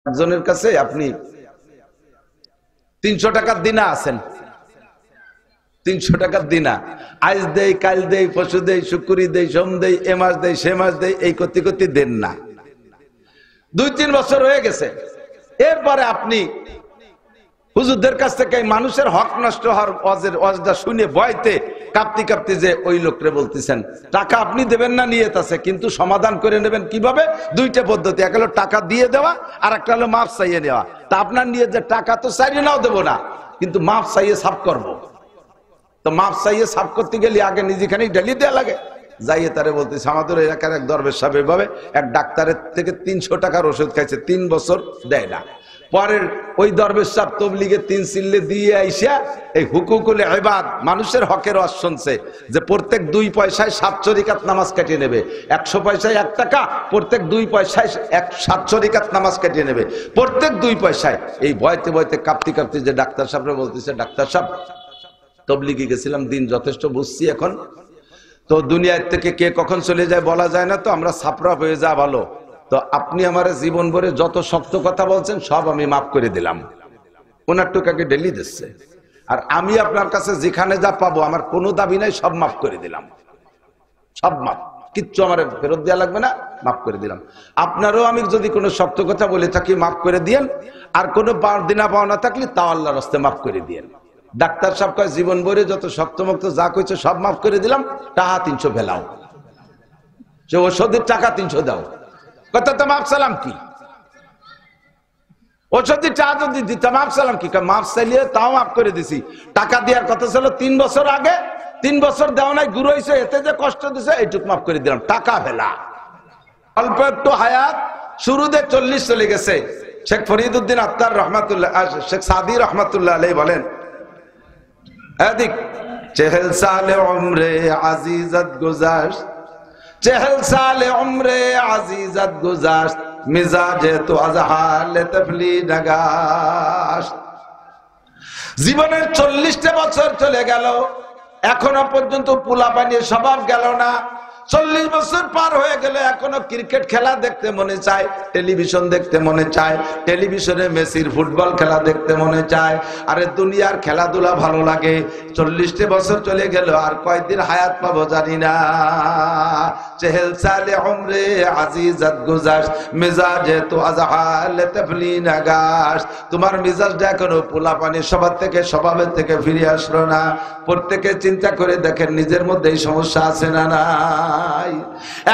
একজনের কাছে আপনি 300 টাকার দিনা আছেন, 300 টাকার দিনা আজ দেই, কাল দেই, পরশু দেই, শুক্রই দেই, সোম দেই, এ মাস দেই, সে মাস দেই, এই করতে করতে দেন না। 2-3 বছর হয়ে গেছে। এরপরে আপনি হুজুরদের কাছ থেকে মানুষের হক নষ্ট হওয়ার ওয়াজটা শুনে ভয়তে কাঁপতে কাঁপতে যে ওই লোকরে বলতেছেন টাকা আপনি দেবেন না, নিয়ত আছে, কিন্তু সমাধান করে নেবেন কিভাবে? 2টা পদ্ধতি, এক হলো টাকা দিয়ে দেওয়া, আর একটা হলো মাফ চাইয়ে নেওয়া। তা আপনার নিয়ত যে টাকা তো চাইলে নাও দেবো না, কিন্তু মাফ চাইয়ে সাফ করবো। তো মাফ চাইয়ে সাফ করতে গেলে আগে নিজেখানেই ডেলি দেওয়া লাগে। যাইয়ে তারে বলতেছে আমাদের এলাকার এক দরবেশ সাহেব এভাবে এক ডাক্তারের থেকে 300 টাকার ওষুধ খাইছে, 3 বছর দেয় না। পরের ওই দরবেশ সাহেব তবলিগে 3 সিল্লে দিয়ে আইসা এই হুকুকুল ইবাদ মানুষের হকের ওয়াজ শুনছে যে প্রত্যেক 2 পয়সায় 7 রাকাত নামাজ কাটিয়ে নেবে, 100 পয়সায় 1 টাকা, প্রত্যেক 2 পয়সায় 7 রাকাত নামাজ কাটিয়ে নেবে, প্রত্যেক 2 পয়সায়। এই ভয়তে ভয়তে কাঁপতে কাঁপতে যে ডাক্তার সাহেবরা বলতেছে ডাক্তার সাহেব তবলিগে গেছিলাম, দিন যথেষ্ট বুঝছি, এখন তো দুনিয়ার থেকে কে কখন চলে যায় বলা যায় না, তো আমরা সাফরা হয়ে যা ভালো। তো আপনি আমার জীবন ভরে যত শক্ত কথা বলছেন সব আমি মাফ করে দিলাম। ওনার টুকাকে ডেলি দিচ্ছে, আর আমি আপনার কাছে যেখানে যা পাবো আমার কোনো দাবি নাই, সব মাফ করে দিলাম, সব মাফ, কিচ্ছু আমার ফেরত দেওয়া লাগবে না, মাফ করে দিলাম। আপনারও আমি যদি কোনো শক্ত কথা বলে থাকি মাফ করে দিয়েন, আর কোনো দিনা পাওনা থাকলে তাও আল্লাহর রাস্তায় মাফ করে দিয়েন। ডাক্তার সাহেব কয় জীবন ভরে যত শক্তমুক্ত যা কইছে সব মাফ করে দিলাম, টাকা 300 ফেলাও, সে ওষুধের টাকা 300 দাও। কথা তো মাফ সালাম কি, ওষুধের টাকা যদি দিতাম মাফ সালাম কি? মাফ চাইলে তাও মাফ করে দিছি, টাকা দেওয়ার কথা ছিল 3 বছর আগে, 3 বছর দেওয়া নাই, গুরু হয়েছে, এতে যে কষ্ট দিছে এইটুকু মাফ করে দিলাম, টাকা ফেলা। অল্প একটু হায়াত, শুরুতে 40 চলে গেছে। শেখ ফরিদউদ্দিন আত্তার রহমাতুল্লাহ, শেখ সাদি রহমাতুল্লাহ আলাইহি বলেন এদিক 40 সালে উমরে আজিজত গুজাশত, 40 সালে উমরে আজিজত গুজাশত, মিজাজে তো আজ হালে তফলি নগাশ। জীবনের 40টা বছর চলে গেল, এখনো পর্যন্ত পোলাপানির স্বভাব গেল না। 40 বছর পার হয়ে গেলে এখনো ক্রিকেট খেলা দেখতে মনে চায়, টেলিভিশন দেখতে মনে চায়, টেলিভিশনে মেসির ফুটবল খেলা দেখতে মনে চায়, আরে দুনিয়ার খেলাধুলা ভালো লাগে। 40টা বছর চলে গেল, আর কয়দিন হায়াত পাবো জানি না। 40 সালে উমরে আজিজত গুজাশত, মিজাজে তো আজ হালে তফলি নগাশ। তোমার মিজাজটা এখনো পোলাপানির স্বভাবের থেকে ফিরে আসলো না। প্রত্যেকে চিন্তা করে দেখেন নিজের মধ্যে এই সমস্যা আছে না নাই?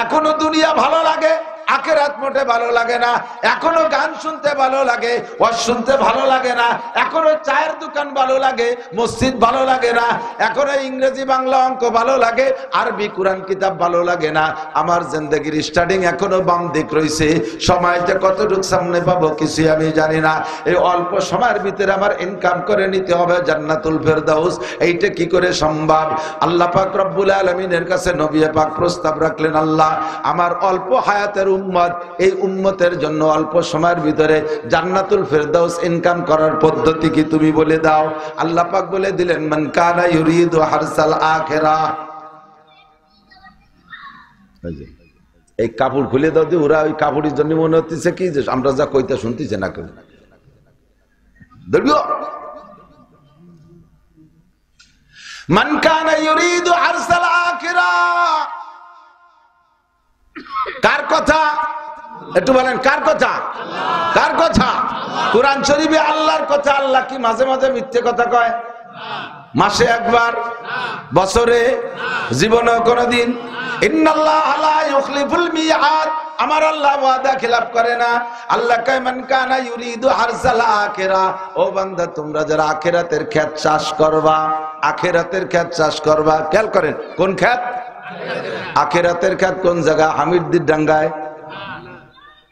এখনো দুনিয়া ভালো লাগে, আখিরাত মোটে ভালো লাগে না। এখনো গান শুনতে ভালো লাগে, ওয়াজ শুনতে ভালো লাগে না। এখনো চায়ের দোকান ভালো লাগে, মসজিদ ভালো লাগে না। এখনো ইংরেজি বাংলা অঙ্ক ভালো লাগে, আরবি কোরআন কিতাব ভালো লাগে না। আমার জিন্দেগির স্টার্টিং এখনো বাম দিক রয়েছে। সময়টা কতটুকু সামনে পাবো কিছু আমি জানি না। এই অল্প সময়ের ভিতরে আমার ইনকাম করে নিতে হবে জান্নাতুল ফেরদাউস। এইটা কি করে সম্ভব? আল্লাহ পাক রব্বুল আলামিনের কাছে নবী পাক প্রস্তাব রাখলেন, আল্লাহ আমার অল্প হায়াতের উম্মত, এই উম্মতের জন্য অল্প সময়ের ভিতরে জান্নাতুল ফেরদাউস ইনকাম করার পদ্ধতি কি তুমি বলে দাও। আল্লাহ পাক বলে দিলেন, মান কানা ইউরিদু হারসাল আখিরাহ। এই কাপড় খুলে দাও দি, ওরা ওই কাপড়ের জন্য মনে হচ্ছে কি যে আমরা যা কইতে শুনতেছে না কেউ। মান কানা ইউরিদু হারসাল আখিরাহ, কার কথা একটু বলেন? কার কথা? কার কথা? কোরআন শরীফে আল্লাহর কথা। আল্লাহ কি মাঝে মাঝে মিথ্যে কথা কয়? মাসে একবার, বছরে, জীবনে কোনদিন? ইন্নাল্লাহা লা ইউখলিফুল মিআদ, আমার আল্লাহ ওয়াদা খিলাফ করে না। আল্লাহ কয় মান কানা ইউরিদু হারসাল আখিরাহ, ও বান্দা তোমরা যারা আখিরাতের ক্ষেত চাষ করবা, আখিরাতের ক্ষেত চাষ করবা। খেয়াল করেন কোন ক্ষেত? আখিরাতের ক্ষেত কোন জায়গা? হামিদদির ডাঙ্গায়,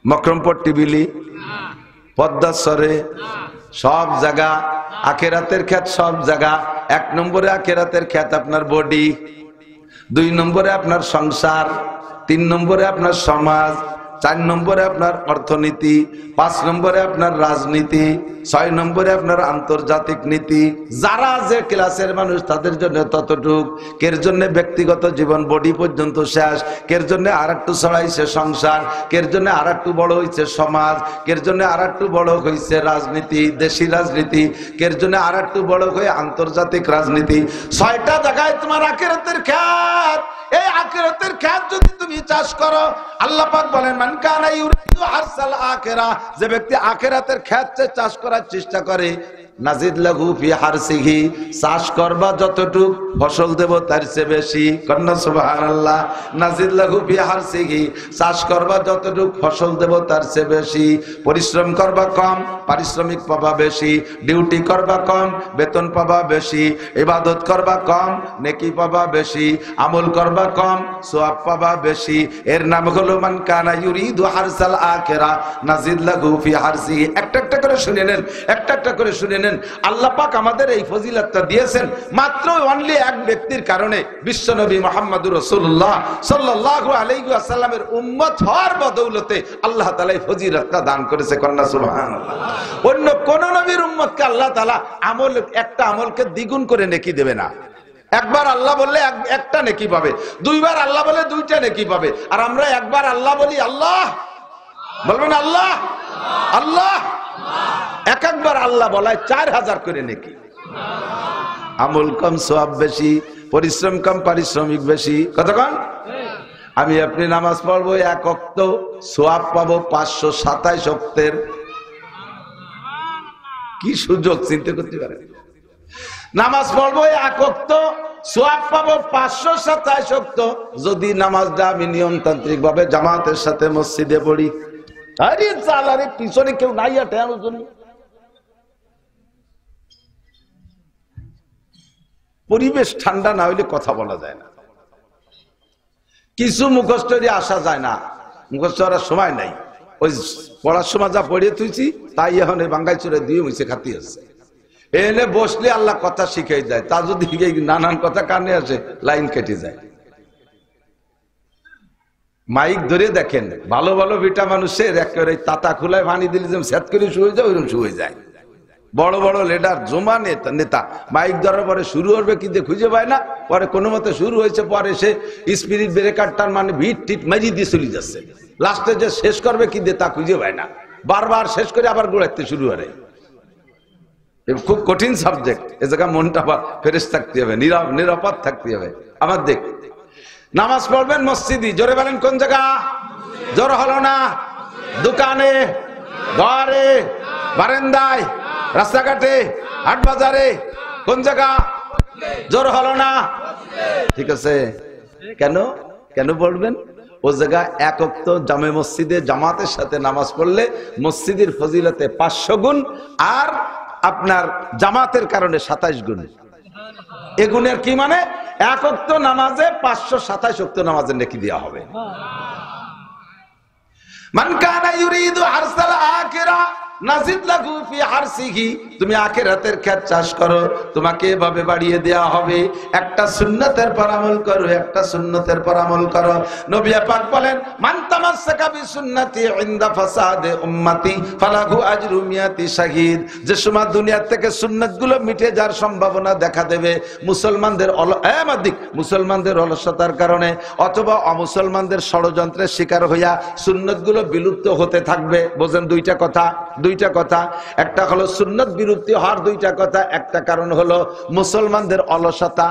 মকরমপুর টিবিলি, পদ্মাসরে, সব জায়গা আখিরাতের ক্ষেত, সব জায়গা। 1 নম্বরে আখিরাতের ক্ষেত আপনার বডি, 2 নম্বরে আপনার সংসার, 3 নম্বরে আপনার সমাজ, 4 নম্বরে আপনার অর্থনীতি, 5 নম্বরে আপনার রাজনীতি, ছয় নম্বরে আপনার আন্তর্জাতিক নীতি। যারা যে ক্লাসের মানুষ তাদের জন্য ততটুক, কের জন্য ব্যক্তিগত জীবন বডি পর্যন্ত শেষ, কের জন্য আর একটু ছড়াইছে সংসার, কের জন্য আর একটু বড় হয়েছে সমাজ, কের জন্য আর একটু বড় হয়েছে রাজনীতি, দেশি রাজনীতি, কের জন্য আর একটু বড় হয়ে আন্তর্জাতিক রাজনীতি। ছয়টা জায়গায় তোমার আখিরাতের খ্যাত। এই আখিরাতের খ্যাত যদি তুমি চাষ করো, আল্লাহ পাক বলেন মান কানা ইউরিদু হারসাল আখিরা, যে ব্যক্তি আখিরাতের খ্যাতকে চাষ করার চেষ্টা করে, নাজিদ লাহু ফি হারসিহি, চাষ করবা যতটুক ফসল দেব তার চেয়ে বেশি। কন্যা সুবহানাল্লাহ। নাজিদ লাহু ফি হারসিহি, চাষ করবা যতটুক ফসল দেব তার চেয়ে বেশি। পরিশ্রম করবা কম, পারিশ্রমিক পাবা বেশি। ডিউটি করবা কম, বেতন পাবা বেশি। ইবাদত করবা কম, নেকি পাবা বেশি। আমল করবা কম, সওয়াব পাবা বেশি। এর নাম হলো মান কানা ইউরিদু হারসাল আখিরা নাজিদ লাহু ফি হারসিহি। একটা একটা করে শুনে নেন, একটা একটা করে শুনে নেন। আল্লাহ পাক আমাদের এই ফজিলতটা দিয়েছেন মাত্র অনলি এক ব্যক্তির কারণে, বিশ্বনবী মুহাম্মদুর রাসূলুল্লাহ সাল্লাল্লাহু আলাইহি ওয়াসাল্লামের উম্মত হওয়ার বদৌলতে আল্লাহ তাআলা এই ফজিলতটা দান করেছে। কন্যা সুবহানাল্লাহ। অন্য কোন নবীর উম্মতকে আল্লাহ তাআলা আমল, একটা আমলকে দ্বিগুণ করে নেকি দেবে না। একবার আল্লাহ বললে একটা নেকি পাবে, দুইবার আল্লাহ বলে দুইটা নেকি পাবে। আর আমরা একবার আল্লাহ বলি আল্লাহ, বলবেন আল্লাহ আল্লাহ, এক একবার আল্লাহ বলায় 4000 করে নেকি। আমল কম সওয়াব বেশি, পরিশ্রম কম পারিশ্রমিক বেশি। কতক্ষণ আমি আপনি নামাজ পড়বো এক ওয়াক্ত, সওয়াব পাবো 527 ওয়াক্তের। কি সুযোগ চিন্তা করতে পারেন। নামাজ পড়বো এক ওয়াক্ত, সওয়াব পাবো 527 ওয়াক্ত। যদি নামাজটা আমি নিয়মতান্ত্রিক ভাবে জামাতের সাথে মসজিদে পড়ি। আরে চালারে পিছনে কেউ নাই আটে আমার জন্য। পরিবেশ ঠান্ডা না হইলে কথা বলা যায় না। কিছু মুখস্থ আসা যায় না, মুখস্থ করার সময় নাই। ওই পড়ার সময় যা পড়িয়ে তুইছি তাই এখন এই বাঙ্গাই চুরে দিয়ে মুছে খাতি আছে। এনে বসলে আল্লাহ কথা শিখে যায়। তা যদি নানান কথা কানে আসে লাইন কেটে যায়। মাইক ধরে দেখেন, ভালো ভালো বিটা মানুষের একেবারে তাতা খোলায় পানি দিলে যেমন সেট করে শুয়ে যায় ওইরকম শুয়ে যায়। বড় বড় লিডার জমা নেতা মাইক ধরার পরে শুরু হবে কিন্তু খুঁজে পায় না। পরে কোনো মতে শুরু হয়েছে, পরে সে স্পিরিট ব্রেকারটার মানে ভিট টিট মারি দিয়ে চলে যাচ্ছে। লাস্টে যে শেষ করবে কিন্তু তা খুঁজে পায় না, বারবার শেষ করে আবার গোড়াইতে শুরু করে। খুব কঠিন সাবজেক্ট। এ জায়গায় মনটা ফ্রেশ থাকতে হবে, নিরাপদ থাকতে হবে। আমার দেখ, নামাজ পড়বেন মসজিদে। জোরে বলেন কোন জায়গা? জোর হলো না। দোকানে, ঘরে, বারান্দায়, রাস্তাঘাটে, হাট বাজারে, কোন জায়গা? জোর হলো না। ঠিক আছে। কেন কেন পড়বেন? ও জায়গা এক ওয়াক্ত জামে মসজিদে জামাতের সাথে নামাজ পড়লে মসজিদের ফজিলতে 500 গুণ, আর আপনার জামাতের কারণে 27 গুণ। এগুণের কি মানে? এক ওয়াক্ত নামাজে 527 ওয়াক্ত নামাজের নেকি দেওয়া হবে। মান কানা ইউরিদু হারসাল আখিরা নাজিদ লাহু ফি হারসিহি। তুমি আখিরাতের ক্ষেত চাষ করো, তোমাকে এভাবে বাড়িয়ে দেওয়া হবে। একটা সুন্নতের পর আমল করো, একটা সুন্নতের পর আমল করো। নবী পাক বলেন মান তামাসসাকা বিসুন্নতি ইনদা ফাসাদে উম্মতি ফালাহু আজরু মিয়াতি শাহীদ। যে সময় দুনিয়া থেকে সুন্নতগুলো মিটে যাওয়ার সম্ভাবনা দেখা দেবে মুসলমানদের অলসতার কারণে অথবা অমুসলমানদের ষড়যন্ত্রের শিকার হইয়া সুন্নতগুলো বিলুপ্ত হতে থাকবে। বোঝেন দুইটা কথা। একটা হলো সুন্নত বিলুপ্তি হওয়ার দুইটা কথা। একটা কারণ হলো মুসলমানদের অলসতা।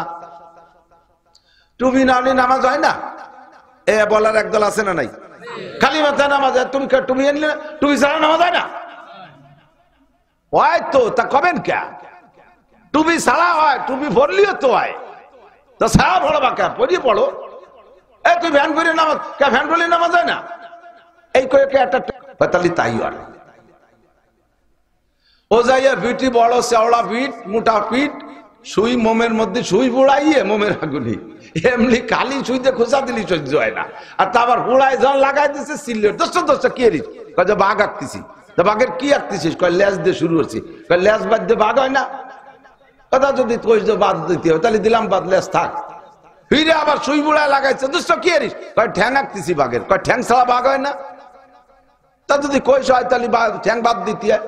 টুপি না হলে নামাজ হয় না, এ বলার একদল আছে না নাই? খালি মাথায় নামাজ হয়, তুমি টুপি আনলে টুপি ছাড়া নামাজ হয় না? হয় তো, তা কবেন কে? টুপি ছাড়া হয়, টুপি ভরলিও তো হয়। তা ছাড়া ভরো বা কে? পরিয়ে পড়ো। এই তুই ভ্যান করে নামাজ, কে ভ্যান করলে নামাজ হয় না? এই কয়েকে একটা তাহলে তাই আর ও যাইয়া বিটি বড় চেওড়া পিঠ, মোটা পিঠ, সুই মোমের মধ্যে সুই বুড়াইয়ে মোমের আগুনি এমনি খালি সুইতে খোঁচা দিলি সহ্য হয় না। আর তা আবার হুড়াই যখন লাগাই দিচ্ছে সিলেট দোস্ত কি এরিস কয় বাঘ আঁকতেছি। তা বাঘের কি আঁকতেছিস? কয় লেজ দিয়ে শুরু করছি। কয় লেজ বাদ দিয়ে বাঘ হয় না? কথা যদি কইস বাদ দিতে হবে তাহলে দিলাম বাদ, লেজ থাক। ফিরে আবার সুই বুড়ায় লাগাইছে, দোস্ত কি এরিস? কয় ঠ্যাং আঁকতেছি বাঘের। কয় ঠ্যাং ছাড়া বাঘ হয় না? তা যদি কইস হয় তাহলে ঠ্যাং বাদ দিতে হয়।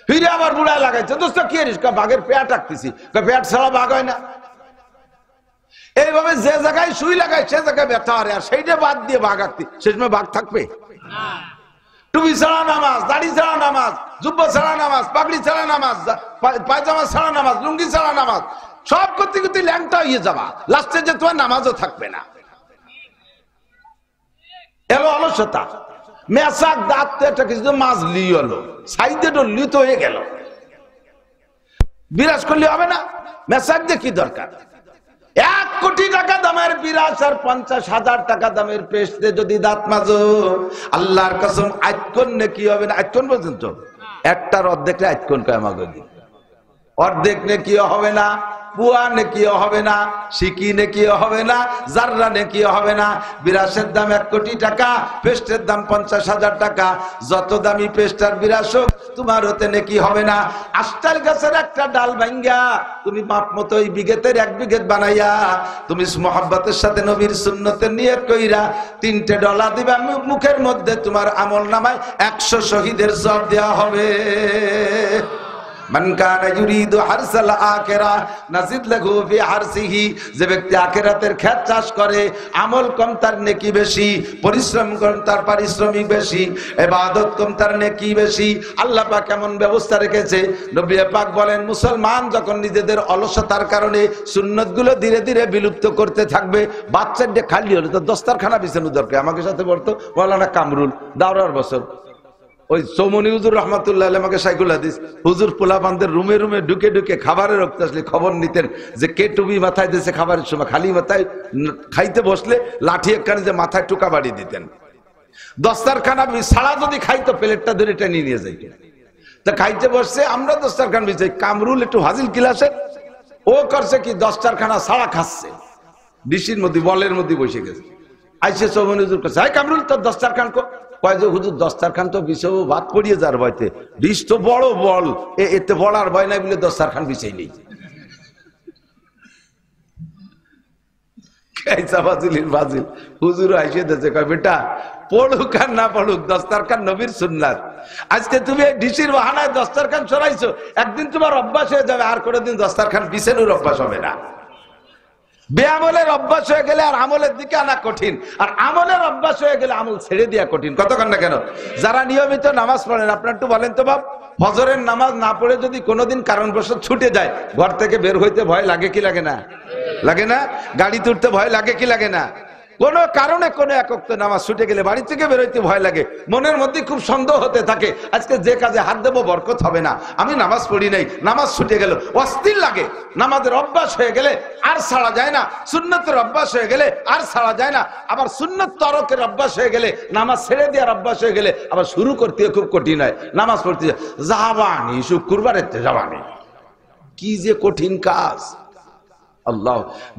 ফিরে আবার বুড়ায় লাগাইছে, দোস্ত কি করিস? বাঘের পেট আঁকতেছি। পেট ছাড়া বাঘ হয় না। এইভাবে যে জায়গায় সুই লাগায় সে জায়গায় ব্যথা হয়, আর সেইটা বাদ দিয়ে বাঘ আঁকতি, সে সময় বাঘ থাকবে? টুপি ছাড়া নামাজ, দাড়ি ছাড়া নামাজ, জুব্বা ছাড়া নামাজ, পাগড়ি ছাড়া নামাজ, পায়জামা ছাড়া নামাজ, লুঙ্গি ছাড়া নামাজ, সব করতে করতে ল্যাংটা হয়ে যাবা, লাস্টে যে তোমার নামাজও থাকবে না। এলো অলসতা। মেসাক দাঁত একটা কিছু মাছ লি হলো, সাইডে ডলি তো হয়ে গেল, বিরাজ করলে হবে না? মেসাক দিয়ে কি দরকার? 1 কোটি টাকা দামের বিরাজ আর 50,000 টাকা দামের পেস্টে যদি দাঁত মাজো, আল্লাহর কসম আইকন নাকি হবে না। আইকন পর্যন্ত একটার অর্ধেক আইকন কয় মাগদি, অর্ধেক নেকিও হবে না, পুয়া নেকিও হবে না, সিকি নেকিও হবে না, জাররা নেকিও হবে না। বিরাসের দাম 1 কোটি টাকা, পেস্টের দাম 50,000 টাকা। যত দামি পেস্ট আর বিরাস হোক, তোমার হতে নেকি হবে না। আষ্টাল গাছের একটা ডাল ভাঙ্গা তুমি মাপ মতো ওই বিঘেতের 1 বিঘেত বানাইয়া তুমি মোহাব্বতের সাথে নবীর সুন্নতের নিয়ত কইরা 3টে ডলা দিবা মুখের মধ্যে, তোমার আমল নামায় 100 শহীদের সওয়াব দেওয়া হবে। মান কানা ইউরিদু হারসাল আখিরাহ নাজিদ লাহু ফি হারসিহি, যে ব্যক্তি আখিরাতের ক্ষেত চাষ করে, আমল কম তার নেকি বেশি, পরিশ্রম কম তার পারিশ্রমিক বেশি, ইবাদত কম তার নেকি বেশি। আল্লাহ পাক কেমন ব্যবস্থা রেখেছে। নবী পাক বলেন, মুসলমান যখন নিজেদের অলসতার কারণে সুন্নতগুলো ধীরে ধীরে বিলুপ্ত করতে থাকবে, বাচ্চাদের খালি হলে তো দস্তারখানা বিছানো দরকার। আমাকে সাথে বলতো মাওলানা কামরুল দাওরার বছর, ওই চৌমনি হুজুর রহমাতুল্লাহ আলাইহি আমাকে শাইখুল হাদিস হুজুর পোলাপানদের রুমে রুমে ঢুকে ঢুকে খাবারের রক্ত আসলে খবর নিতেন যে কে টুপি মাথায় দিয়েছে খাবারের সময়। খালি মাথায় খাইতে বসলে লাঠি একখানে যে মাথায় টুকা বাড়ি দিতেন। দস্তারখানা ছাড়া যদি খাইতো প্লেটটা ধরে টেনে নিয়ে যাইত। তা খাইতে বসছে, আমরা দস্তারখান বিছাই, কামরুল একটু হাজিল ক্লাসে ও করছে কি দস্তারখানা ছাড়া খাচ্ছে, ডিসির মধ্যে বলের মধ্যে বসে গেছে। আইসে চৌমনি হুজুর কাছে, হাই কামরুল তোর দস্তারখান কো? কয় যে হুজুর দস্তারখান তো বিছাবো, ভাত পড়িয়ে যার ভয়তে, ডিস তো বড় বল, এতে বলার ভয় নাই বলে দস্তারখান বিছাই নেই। হুজুর আইসে দিয়েছে, কয় বেটা পড়ুক আর না পড়ুক দস্তারখান নবীর সুন্নাত। আজকে তুমি এই ডিসির বাহানায় দস্তারখান সরাইছো, একদিন তোমার অভ্যাস হয়ে যাবে, আর কোনোদিন দস্তারখান বিছানোর অভ্যাস হবে না। বেআমলের অভ্যাস হয়ে গেলে আর আমলের দিকে আনা কঠিন, আর আমলের অভ্যাস হয়ে গেলে আমল ছেড়ে দেওয়া কঠিন। কতক্ষণ না কেন যারা নিয়মিত নামাজ পড়েন, আপনার একটু বলেন তো বাপ, ফজরের নামাজ না পড়ে যদি কোনোদিন কারণবশত ছুটে যায়, ঘর থেকে বের হইতে ভয় লাগে কি লাগে না? লাগে না? গাড়ি তুলতে ভয় লাগে কি লাগে না? কোন কারণে কোন এক ওয়াক্ত নামাজ ছুটে গেলে বাড়ি থেকে বেরোইতে ভয় লাগে, মনের মধ্যে খুব সন্দেহ হতে থাকে, আজকে যে কাজে হাত দেবো বরকত হবে না, আমি নামাজ পড়ি নাই, নামাজ ছুটে গেল, অস্থির লাগে। নামাজের অভ্যাস হয়ে গেলে আর ছাড়া যায় না, সুন্নতের অভ্যাস হয়ে গেলে আর ছাড়া যায় না, আবার সুন্নত তরকের অভ্যাস হয়ে গেলে, নামাজ ছেড়ে দেওয়ার অভ্যাস হয়ে গেলে আবার শুরু করতে খুব কঠিন হয়। নামাজ পড়তে যাবানি, শুক্রবারের যাবানি, কি যে কঠিন কাজ। আল্লাহ,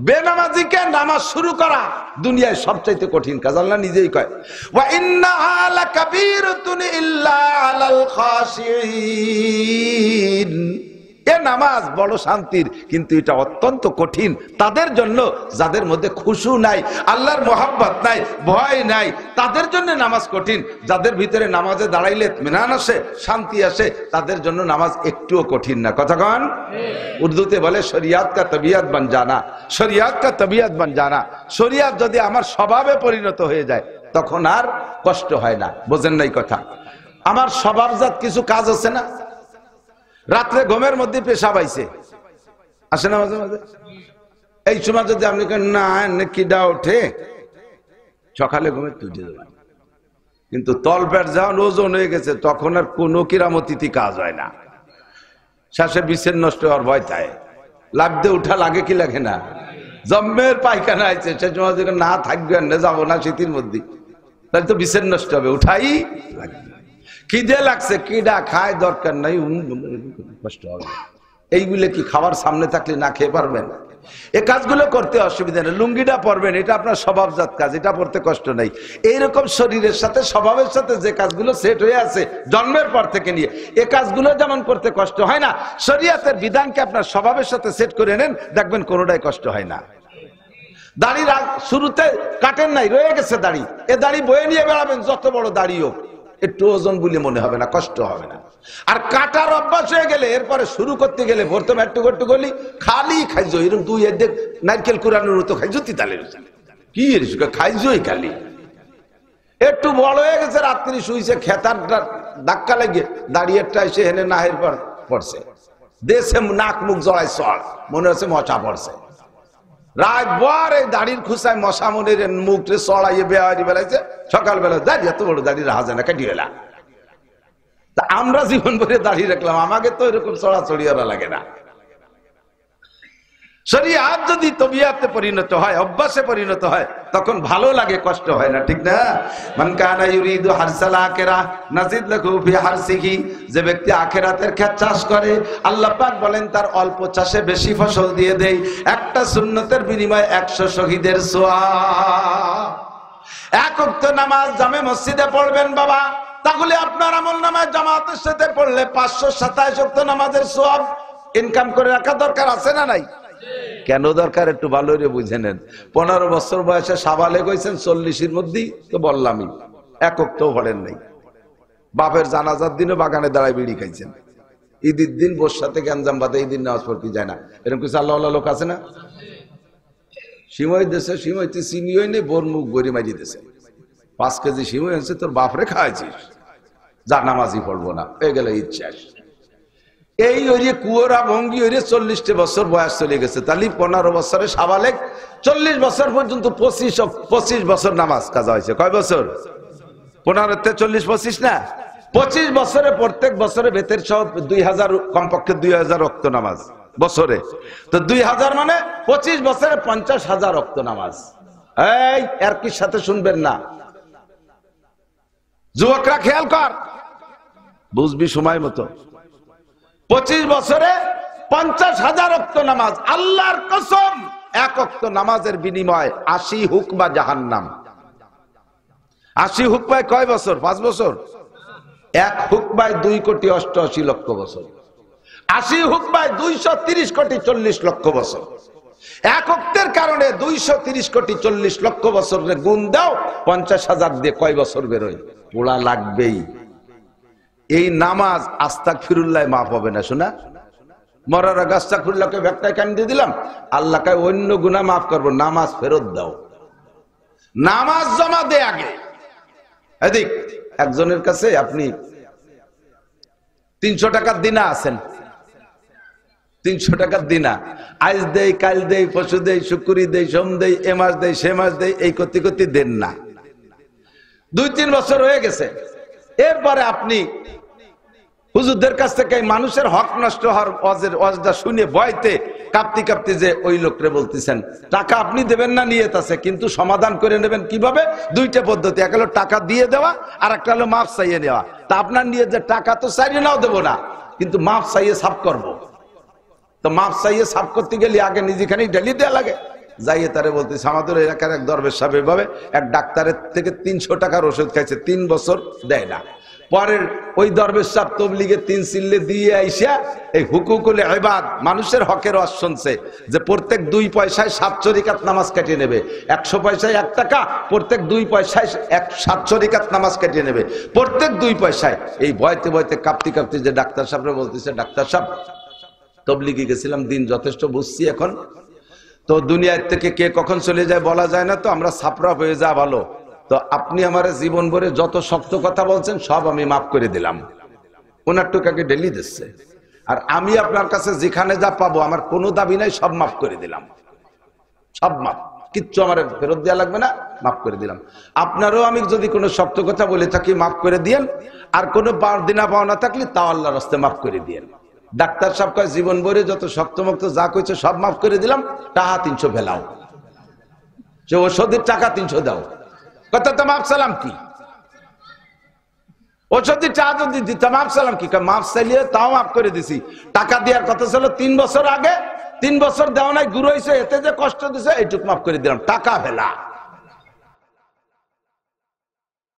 বেনামাজিকে নামাজ শুরু করা দুনিয়ায় সবচাইতে কঠিন কাজ। আল্লাহ নিজেই কয়, ওয়া ইন্নাহা লাকাবীরাতুন ইল্লা আলাল খাশিঈন। এ নামাজ বড় শান্তির, কিন্তু এটা অত্যন্ত কঠিন তাদের জন্য যাদের মধ্যে খুশু নাই, আল্লাহর মহব্বত নাই, ভয় নাই, তাদের জন্য নামাজ কঠিন। যাদের ভিতরে নামাজে দাঁড়াইলে ইতমিনান আসে, শান্তি আসে, তাদের জন্য নামাজ একটুও কঠিন না। কথা কন? উর্দুতে বলে শরিয়াত কা তবিয়ত বন জানা, শরিয়াত কা তবিয়ত বন জানা। শরিয়াত যদি আমার স্বভাবে পরিণত হয়ে যায়, তখন আর কষ্ট হয় না। বোঝেন নাই কথা? আমার স্বভাবজাত কিছু কাজ আছে না, রাত্রে ঘুমের মধ্যে পেশাব আইছে, আসে না মাঝে মাঝে? এই সময় যদি আপনি না কিডা ওঠে, সকালে ঘুমে তুটে যাবেন, কিন্তু তলপেট যখন ওজন হয়ে গেছে তখন আর কোনো কিরামতিথি কাজ হয় না। শেষে বিছের নষ্ট হওয়ার ভয় থাকে, লাগতে উঠা লাগে কি লাগে না? জম্মের পায়খানা আইছে, সে সময় যখন না থাকবেন না, যাবো না শীতের মধ্যে, তাহলে তো বিছের নষ্ট হবে, উঠাই লাগবে। খিদে লাগছে, কিডা খায়, দরকার নাই, কষ্ট হবে। এইগুলো কি খাবার সামনে থাকলে না খেয়ে পারবেন? এই কাজগুলো করতে অসুবিধা নেই। লুঙ্গিটা পরবেন, এটা আপনার স্বভাবজাত কাজ, এটা পড়তে কষ্ট নাই। এইরকম শরীরের সাথে স্বভাবের সাথে যে কাজগুলো সেট হয়ে আছে জন্মের পর থেকে নিয়ে, এই কাজগুলো যেমন করতে কষ্ট হয় না, শরীয়তের বিধানকে আপনার স্বভাবের সাথে সেট করে নেন, দেখবেন কোনোটাই কষ্ট হয় না। দাড়ি শুরুতে কাটেন নাই, রয়ে গেছে দাড়ি, এ দাড়ি বয়ে নিয়ে বেড়াবেন, যত বড় দাড়ি হোক, একটু ওজন বলে মনে হবে না, কষ্ট হবে না। আর কাটার অভ্যাস হয়ে গেলে এরপরে শুরু করতে গেলে প্রথমে একটু একটু গলি খালি খাইছো, এরকম তুই এদের নারকেল কুড়ানোর তো খাইছো, তিতালের কি খাইছোই খালি। একটু বড় হয়ে গেছে, রাত্রি শুইছে, খেতার ধাক্কা লেগে দাঁড়িয়ে এসে হেনে নাহের পর পড়ছে, দেশে নাক মুখ জড়াই চড়, মনে হচ্ছে মশা পড়ছে। রাত ভর এই দাড়ির খুসায় মশা মনের মুখে চড়াইয়ে বেহারি বেলাইছে, সকালবেলা দাঁড়িয়ে এত বড় দাঁড়িয়ে রাহা যায় না, কাটিয়ে এলা। তা আমরা জীবন ভরে দাঁড়িয়ে রাখলাম, আমাকে তো এরকম চড়াচড়ি ওরা লাগে না। শরীয়ত যদি তবিয়াতে পরিণত হয়, অভ্যাসে পরিণত হয়, তখন ভালো লাগে, কষ্ট হয় না, ঠিক না? মান কানা ইউরিদু হারসাল আখিরাহ নাজিদ লাহু ফি হারসিহি, যে ব্যক্তি আখিরাতের ক্ষেত চাষ করে, আল্লাহ পাক বলেন তার অল্প চাষে বেশি ফসল দিয়ে দেই। একটা সুন্নতের বিনিময়ে 100 শহীদের সওয়াব। এক ওয়াক্ত নামাজ জামে মসজিদে পড়বেন বাবা, তাহলে আপনার আমলনামায় জামাতের সাথে পড়লে 527 ওয়াক্ত নামাজের সওয়াব ইনকাম করে রাখা দরকার আছে না নাই? কেন দরকার একটু ভালো করে বুঝে নেন। 15 বছর বয়সে সাবালেগ হয়েছেন, 40-এর মধ্যেই তো বললামই, এক ওয়াক্তও পড়েন নাই। বাপের জানাজার দিনে বাগানে দাঁড়ায় বিড়ি খাইছেন, ঈদের দিন বর্ষা থেকে আঞ্জাম বাদে এই দিন নামাজ পড়তে যায় না, এরকম কিছু আল্লাহ লোক আছে না? সিমই দেশে সিমইতে চিনি হই নেই, বোর মুখ গড়ি মারি দিয়েছে, 5 কেজি সিমই হয়েছে, তোর বাপরে খাওয়াইছিস, যা নামাজই পড়বো না, হয়ে গেল ইচ্ছা। এই ওই কুয়োরা ভঙ্গি ওই 40 বছর বয়স চলে গেছে, তাহলে 15 বছরে সাবালেগ, 40 বছর পর্যন্ত 25 বছর নামাজ কাজা হয়েছে। কয় বছর? 15 40 25 না, 25 বছরে প্রত্যেক বছরে বেতের সহ 2000, কমপক্ষে 2000 ওয়াক্ত নামাজ বছরে। তো 2000 মানে 25 বছরে 50,000 ওয়াক্ত নামাজ। এই আর কি সাথে শুনবেন না, যুবকরা খেয়াল কর, বুঝবি সময় মতো। 25 বছরে 50,000 ওয়াক্ত নামাজ। আল্লাহর কসম, এক ওয়াক্ত নামাজের বিনিময়ে 80 হুকমা জাহান্নাম। 80 হুকমায় কয় বছর? 5 বছর। এক হুকমায় 2,88,00,000 বছর। 80 হুকমায় 230,40,00,000 বছর। এক ওয়াক্তের কারণে 230,40,00,000 বছরের গুণ দাও, 50,000 দিয়ে কয় বছর বেরোয়? পোড়া লাগবেই। এই নামাজ আস্তাগফিরুল্লাহ মাফ হবে না, শোনা? মরার আগে আস্তাগফিরুল্লাহকে ব্যাখ্যায় কেন দিয়ে দিলাম? আল্লাহকে অন্য গুনাহ মাফ করবো, নামাজ ফেরত দাও, নামাজ জমা দে আগে। এদিক একজনের কাছে আপনি 300 টাকার দিনা আছেন, 300 টাকার দিনা, আজ দেই, কাল দেই, পশু দেই, শুকুরি দেই, সোম দেই, এ মাস দেই, সে মাস দেই, এই করতে করতে দেন না। 2-3 বছর হয়ে গেছে। এরপরে আপনি হুজুরদের কাছ থেকে মানুষের হক নষ্ট হওয়ার ওয়াজটা শুনে ভয়তে কাঁপতে কাঁপতে যে ওই লোকরে বলতেছেন টাকা আপনি দেবেন না, নিয়ত আছে, কিন্তু সমাধান করে নেবেন কিভাবে? 2টা পদ্ধতি, এক হলো টাকা দিয়ে দেওয়া, আর একটা হলো মাফ চাইয়ে নেওয়া। তা আপনার নিয়ত যে টাকা তো চাইয়ে নাও দেবো না, কিন্তু মাফ চাইয়ে সাফ করবো। তো মাফ চাইয়ে সাফ করতে গেলে আগে নিজেখানেই ঢেলি দেওয়া লাগে। যাইয়ে তারে বলতেছে, আমাদের এলাকার এক দরবেশ সাহেব এভাবে এক ডাক্তারের থেকে 300 টাকার ওষুধ খাইছে, 3 বছর দেয় না। পরের ওই দরবেশ সাহেব তবলিগে 3 সিল্লে দিয়ে আইসা এই হুকুকুল ইবাদ, মানুষের হকের ওয়াজ শুনছে যে প্রত্যেক 2 পয়সায় 7 রাকাত নামাজ কাটিয়ে নেবে, 100 পয়সায় 1 টাকা, প্রত্যেক 2 পয়সায় 7 রাকাত নামাজ কাটিয়ে নেবে, প্রত্যেক 2 পয়সায়। এই ভয়তে ভয়তে কাঁপতে কাঁপতে যে ডাক্তার সাহেবরা বলতেছে, ডাক্তার সাহেব তবলিগে গেছিলাম, দিন যথেষ্ট বুঝছি, এখন তো দুনিয়ার থেকে কে কখন চলে যায় বলা যায় না, তো আমরা ছাপড়া হয়ে যা ভালো। তো আপনি আমার জীবন ভরে যত শক্ত কথা বলছেন সব আমি মাফ করে দিলাম। ওনার টাকাকে ডেলি দিচ্ছে, আর আমি আপনার কাছে যেখানে যা পাবো আমার কোনো দাবি নাই, সব মাফ করে দিলাম, সব মাফ, কিচ্ছু আমার ফেরত দেওয়া লাগবে না, মাফ করে দিলাম। আপনারও আমি যদি কোনো শক্ত কথা বলে থাকি মাফ করে দিয়েন, আর কোনো দিনা পাওনা থাকলে তাও আল্লাহর রাস্তায় মাফ করে দিয়েন। ডাক্তার সাহেব কয় জীবন ভরে যত শক্তমক্ত যা কইছে সব মাফ করে দিলাম, টাকা 300 ফেলাও, যে ওষুধের টাকা 300 দাও। কথা তো মাফ সালাম কি? ওষুধের টাকা যদি দিতাম মাফ সালাম কি? মাফ চাইলে তাও মাফ করে দিছি। টাকা দেওয়ার কথা ছিল 3 বছর আগে, 3 বছর দেওয়া নাই, গুরু হয়েছে, এতে যে কষ্ট দিছে এইটুক মাফ করে দিলাম, টাকা ফেলা।